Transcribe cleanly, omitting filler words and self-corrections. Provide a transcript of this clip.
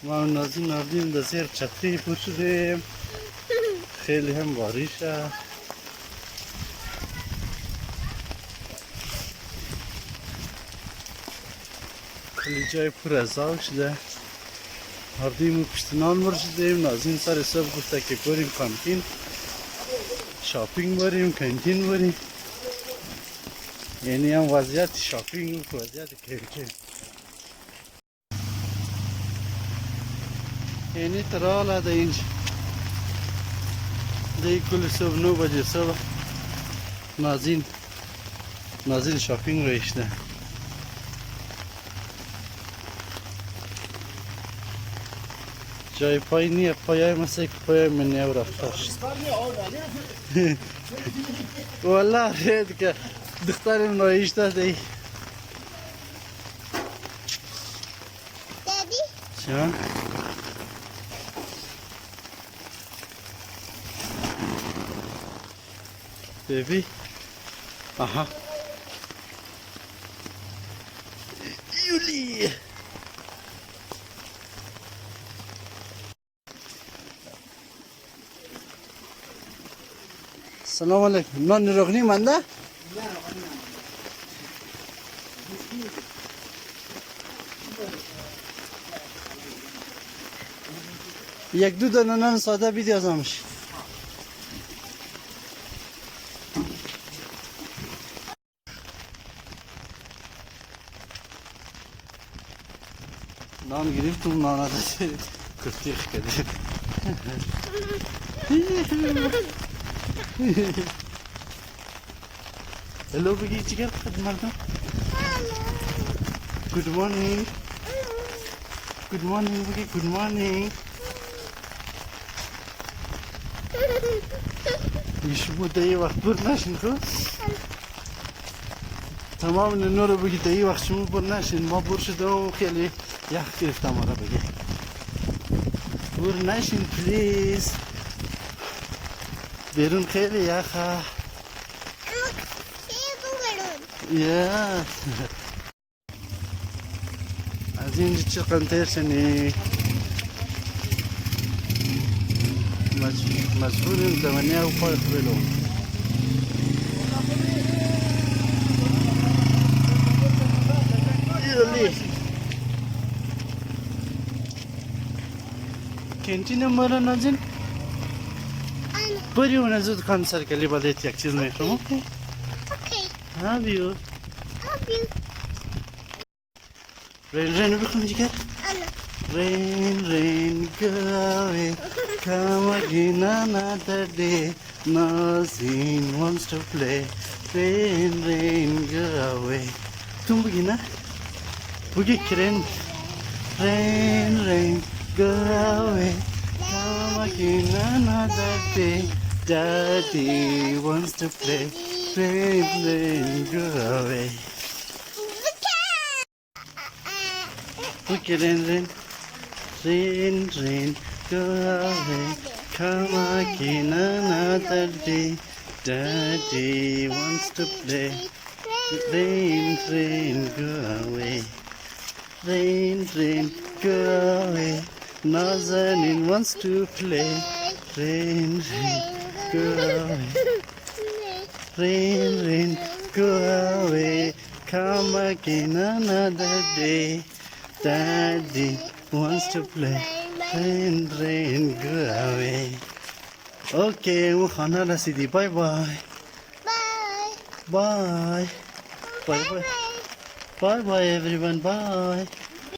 ما نازنین رفتیم در زیر چتری پور شدیم. خیلی هم باریشه. خیلی جای پر از آب شده. رفتیم و پشتنان بر شدیم. نازنین سر صبح گفته که بریم کانتین شاپینگ بریم، کانتین بریم. یعنی هم وضعیت شاپینگ و وضعیت کانتین. یعنی تراله ده اینجا ده کل صبح 9 بجه صبح نازنین شاپینگ رایشته. جای پای نیه، پایای مثل که پایای من نیه و رفته شد. والله خیلی که دخترم رایشته ده. دادی؟ چون؟ بیبی؟ آها یولی سلام علیکم. نان رغنی منده؟ نه یک دو دانه نان ساده بیدی ازمش. نان گرفتم، نان داشت کفتیخ کردیم. هلو بگی چیکار کنید مردم؟ گود مورنینگ. گود مورنینگ بگی گود مورنینگ. شما تا یه وقت بر نشین خب؟ تمام نور بگی تا یه وقت شما بر نشین. ما بر شده و خیلی یخ گرفتم آره بگی بر نشین پلیز. بیرون خیلی یخه. یا از اینجا چه قنطر شنی مجبوریم زمانیه و پای خبیلو. یالی کانتین ماره نازنین بریم و زود خان سرکلی بالایت یک چیز میخوام. اوکی Love you. Love you. Rain, بخون جیگر. Rain, go away. Come again another day. Nothing wants to play. Rain, go away. तुम बगी ना? बगी rain, go away. Come again another day. Daddy wants to play. Rain, go away. Okay, rain, go away. Come again another day. Daddy wants to play. Rain, go away. Rain, go away. Nazanin wants to play. Rain, go away. Rain, go away. Come again another day. Daddy wants to play. Rain, go away. Okay, we khana rasidi. Bye bye. Bye. Bye. Bye bye. Bye bye everyone. Bye.